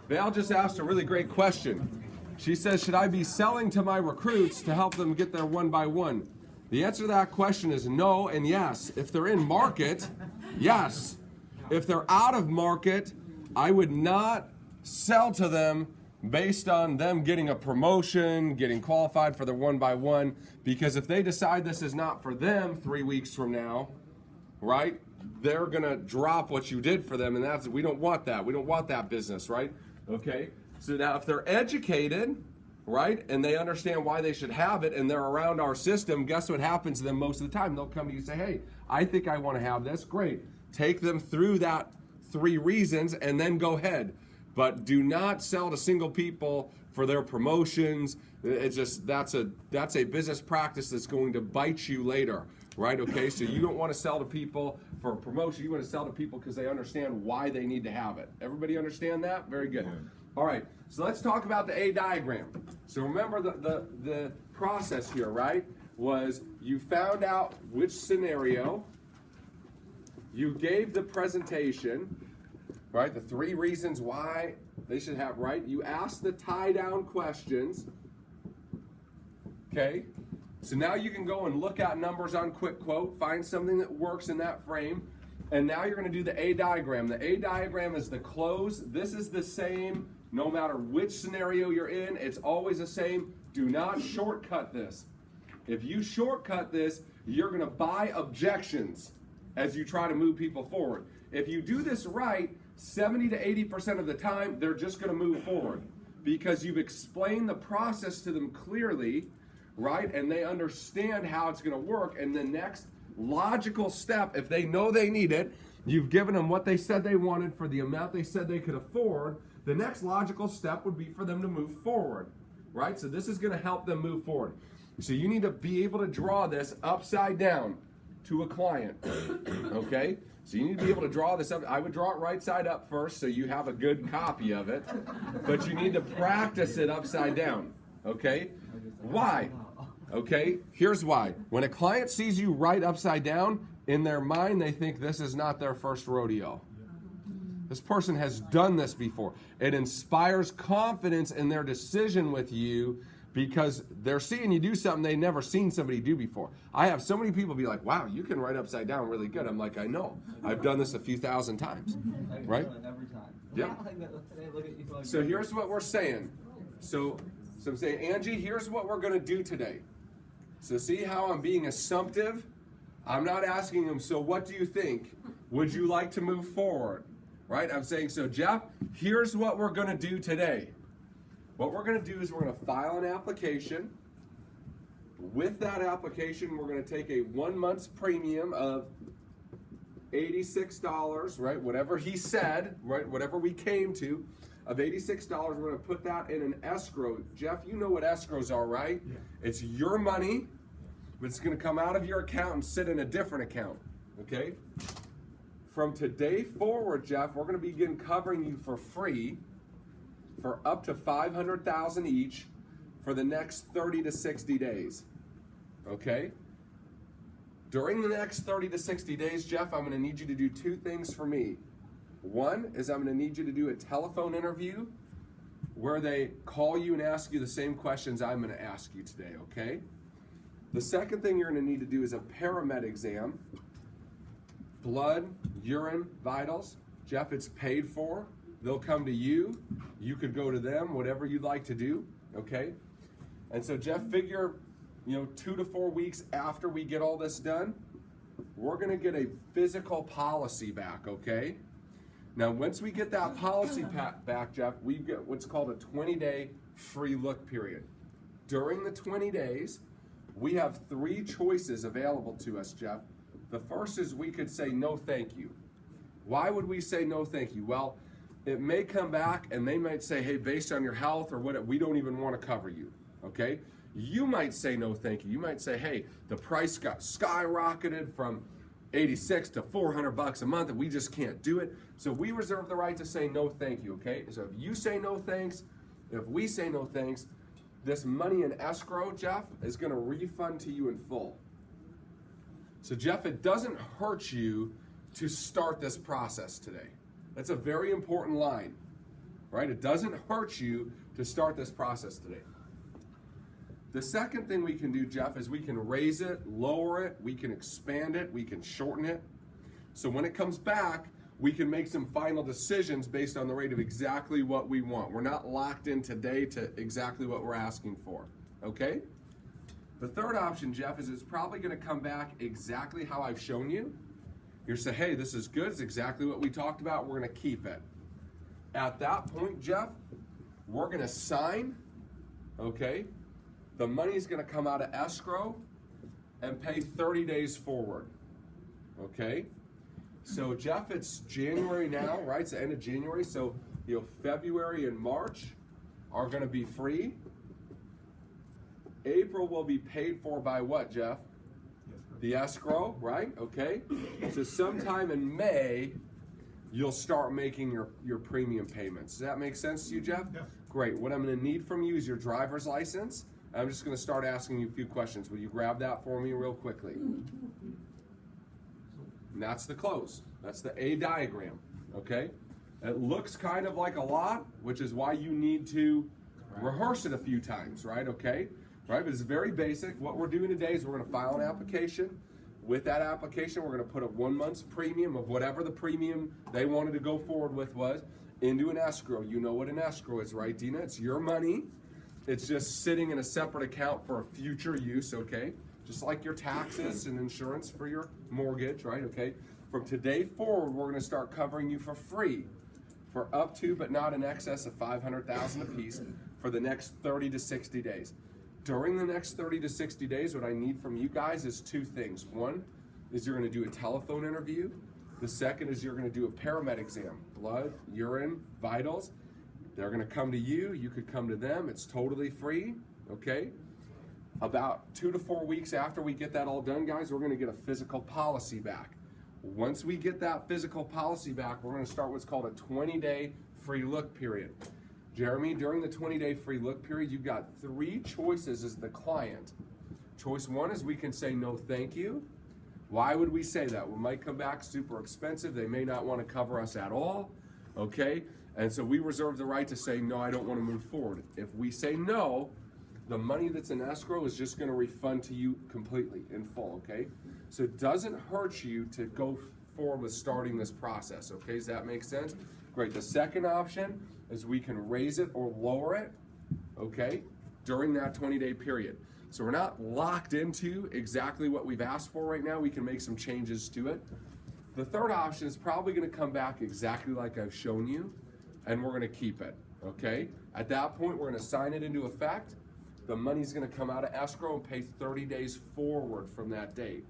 Val just asked a really great question. She says, should I be selling to my recruits to help them get their one by one? The answer to that question is no and yes. If they're in market, yes. If they're out of market, I would not sell to them based on them getting a promotion, getting qualified for their one by one, because if they decide this is not for them 3 weeks from now, right, they're gonna drop what you did for them, and we don't want that. We don't want that business, right? Okay, so now if they're educated, right, and they understand why they should have it, and they're around our system, guess what happens to them most of the time? They'll come to you and say, hey, I think I want to have this. Great. Take them through that 3 reasons and then go ahead. But do not sell to single people for their promotions. It's just that's a business practice that's going to bite you later, right? Okay, so you don't want to sell to people for a promotion. You want to sell to people because they understand why they need to have it. Everybody understand that? Very good. All right, so let's talk about the A diagram. So remember the process here, right? Was you found out which scenario, you gave the presentation, right? The 3 reasons why they should have, right? You ask the tie-down questions, okay? So now you can go and look at numbers on Quick Quote, find something that works in that frame, and now you're gonna do the A diagram. The A diagram is the close. This is the same no matter which scenario you're in. It's always the same. Do not shortcut this. If you shortcut this, you're gonna buy objections as you try to move people forward. If you do this right, 70 to 80% of the time, they're just going to move forward because you've explained the process to them clearly, right? And they understand how it's going to work. And the next logical step, if they know they need it, you've given them what they said they wanted for the amount they said they could afford. The next logical step would be for them to move forward, right? So this is going to help them move forward. So you need to be able to draw this upside down to a client, okay? So you need to be able to draw this up. I would draw it right side up first so you have a good copy of it, but you need to practice it upside down, okay? Why? Okay, here's why. When a client sees you right upside down, in their mind they think this is not their first rodeo. This person has done this before. It inspires confidence in their decision with you because they're seeing you do something they've never seen somebody do before. I have so many people be like, wow, you can write upside down really good. I'm like, I know. I've done this a few thousand times, right? Every time. Yeah. So here's what we're saying. So I'm saying, Angie, here's what we're going to do today. So see how I'm being assumptive? I'm not asking them, so what do you think? Would you like to move forward? Right? I'm saying, so Jeff, here's what we're going to do today. What we're going to do is we're going to file an application. With that application, we're going to take a 1 month's premium of $86, right? Whatever he said, right? Whatever we came to, of $86, we're going to put that in an escrow. Jeff, you know what escrows are, right? Yeah. It's your money, but it's going to come out of your account and sit in a different account, okay? From today forward, Jeff, we're going to begin covering you for free for up to $500,000 each for the next 30 to 60 days, okay? During the next 30 to 60 days, Jeff, I'm going to need you to do 2 things for me. One is I'm going to need you to do a telephone interview where they call you and ask you the same questions I'm going to ask you today, okay? The second thing you're going to need to do is a paramed exam. Blood, urine, vitals. Jeff, it's paid for. They'll come to you. You could go to them, whatever you'd like to do, okay? And so, Jeff, figure, 2 to 4 weeks after we get all this done, we're going to get a physical policy back, okay? Now, once we get that policy back, Jeff, we get what's called a 20-day free look period. During the 20 days, we have 3 choices available to us, Jeff. The first is we could say no thank you. Why would we say no thank you? Well, it may come back and they might say, hey, based on your health or what, we don't even want to cover you, okay? You might say no thank you. You might say, hey, the price got skyrocketed from 86 to $400 a month and we just can't do it. So we reserve the right to say no thank you, okay? So if you say no thanks, if we say no thanks, this money in escrow, Jeff, is going to refund to you in full. So Jeff, it doesn't hurt you to start this process today. That's a very important line. right? It doesn't hurt you to start this process today. The second thing we can do, Jeff, is we can raise it, lower it, we can expand it, we can shorten it. So when it comes back, we can make some final decisions based on the rate of exactly what we want. We're not locked in today to exactly what we're asking for, okay? The third option, Jeff, is it's probably gonna come back exactly how I've shown you. You're saying, hey, this is good, it's exactly what we talked about, we're gonna keep it. At that point, Jeff, we're gonna sign, okay? The money's gonna come out of escrow and pay 30 days forward, okay? So Jeff, it's January now, right? It's the end of January, so February and March are gonna be free. April will be paid for by what, Jeff? The escrow, right? Okay. So sometime in May, you'll start making your premium payments. Does that make sense to you, Jeff? Yes. Great. What I'm gonna need from you is your driver's license. I'm just gonna start asking you a few questions. Will you grab that for me real quickly? And that's the close. That's the A diagram, okay? It looks kind of like a lot, which is why you need to rehearse it a few times, right? Okay? Right, but it's very basic. What we're doing today is we're gonna file an application. With that application, we're gonna put a 1 month's premium of whatever the premium they wanted to go forward with was into an escrow. You know what an escrow is, right, Dina? It's your money. It's just sitting in a separate account for future use, okay? Just like your taxes and insurance for your mortgage, right, okay? From today forward, we're gonna start covering you for free for up to, but not in excess of $500,000 apiece for the next 30 to 60 days. During the next 30 to 60 days, what I need from you guys is two things. One is you're gonna do a telephone interview. The second is you're gonna do a paramed exam. Blood, urine, vitals. They're gonna come to you, you could come to them. It's totally free, okay? About 2 to 4 weeks after we get that all done, guys, we're gonna get a physical policy back. Once we get that physical policy back, we're gonna start what's called a 20-day free look period. Jeremy, during the 20-day free look period, you've got 3 choices as the client. Choice 1 is we can say no thank you. Why would we say that? We might come back super expensive. They may not want to cover us at all, okay? And so we reserve the right to say, no, I don't want to move forward. If we say no, the money that's in escrow is just going to refund to you completely in full, okay? So it doesn't hurt you to go forward with starting this process, okay? Does that make sense? Great. The second option is we can raise it or lower it, okay, during that 20-day period. So we're not locked into exactly what we've asked for right now. We can make some changes to it. The third option is probably going to come back exactly like I've shown you, and we're going to keep it, okay? At that point, we're going to sign it into effect. The money's going to come out of escrow and pay 30 days forward from that date,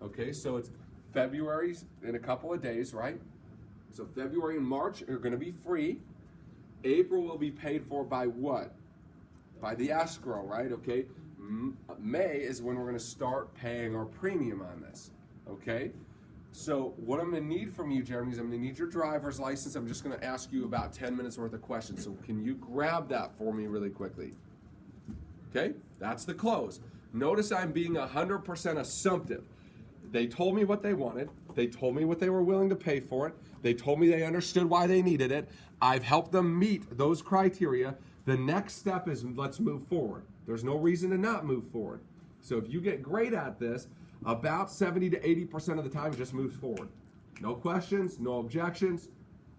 okay? So it's February in a couple of days, right? So February and March are going to be free. April will be paid for by what? By the escrow, right? Okay. May is when we're going to start paying our premium on this. Okay. So what I'm going to need from you, Jeremy, is I'm going to need your driver's license. I'm just going to ask you about 10 minutes worth of questions. So can you grab that for me really quickly? Okay. That's the close. Notice I'm being 100% assumptive. They told me what they wanted. They told me what they were willing to pay for it. They told me they understood why they needed it. I've helped them meet those criteria. The next step is let's move forward. There's no reason to not move forward. So if you get great at this, about 70 to 80% of the time it just moves forward. No questions, no objections,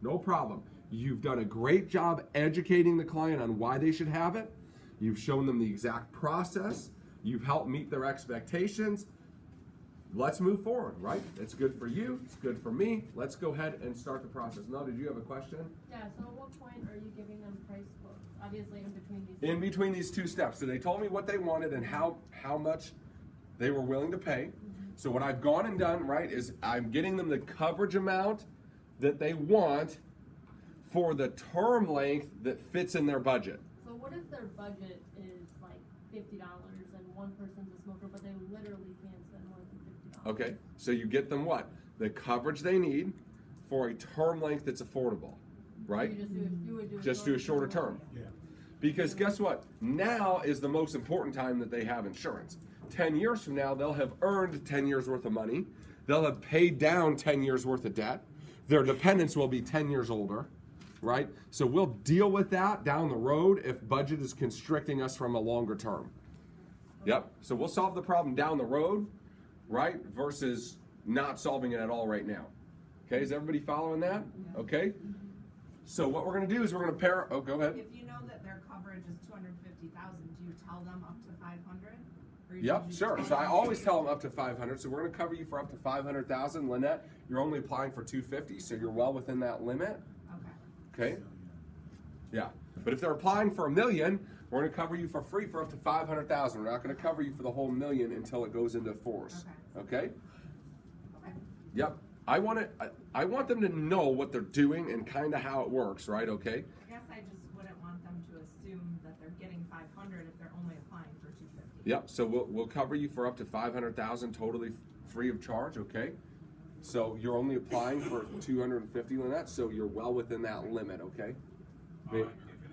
no problem. You've done a great job educating the client on why they should have it. You've shown them the exact process. You've helped meet their expectations. Let's move forward, right? It's good for you, it's good for me. Let's go ahead and start the process. Mel, did you have a question? Yeah, so at what point are you giving them price quotes? Obviously in between these In between these two steps. So they told me what they wanted and how much they were willing to pay. So what I've gone and done, right, is I'm getting them the coverage amount that they want for the term length that fits in their budget. So what if their budget is like $50 and one person's a smoker, but they literally can't spend more than $50? Okay, so you get them what? The coverage they need for a term length that's affordable, right? So you would Just do a shorter term. Yeah. Because guess what? Now is the most important time that they have insurance. 10 years from now, they'll have earned 10 years worth of money. They'll have paid down 10 years worth of debt. Their dependents will be 10 years older, right? So we'll deal with that down the road if budget is constricting us from a longer term. Yep, so we'll solve the problem down the road, right, versus not solving it at all right now. Okay, is everybody following that? Okay, so what we're gonna do is we're gonna pair, oh, go ahead. If you know that their coverage is 250,000, do you tell them up to 500? Yep, sure. So I always tell them up to 500. So we're going to cover you for up to 500,000. Lynette, you're only applying for 250, so you're well within that limit. Okay. Okay. Yeah. But if they're applying for $1 million, we're going to cover you for free for up to 500,000. We're not going to cover you for the whole $1 million until it goes into force. Okay. Okay. Yep. I want them to know what they're doing and kind of how it works, right? Okay. I guess I just wouldn't want them to assume that they're getting 500 if they're only applying for 250. Yep, so we'll cover you for up to 500,000 totally free of charge, okay? So you're only applying for 250, Lynette, so you're well within that limit, okay? If it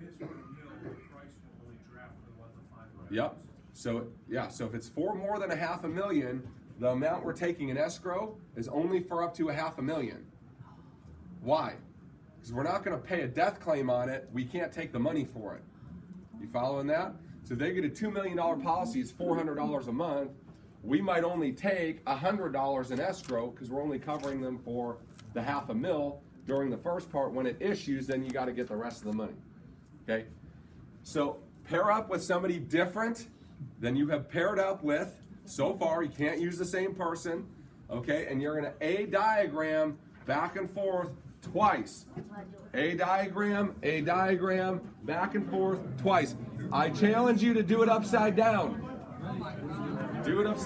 is for $1 million, the price will only draft for the ones at 500. Yep. So yeah, so if it's for more than $500,000, the amount we're taking in escrow is only for up to $500,000. Why? Because we're not going to pay a death claim on it. We can't take the money for it. You following that? So if they get a $2 million policy, it's $400 a month. We might only take $100 in escrow because we're only covering them for the $500,000 during the first part. When it issues, then you got to get the rest of the money. Okay? So pair up with somebody different than you have paired up with so far. You can't use the same person. Okay? And you're going to A diagram back and forth twice. A diagram, back and forth twice. I challenge you to do it upside down. Do it upside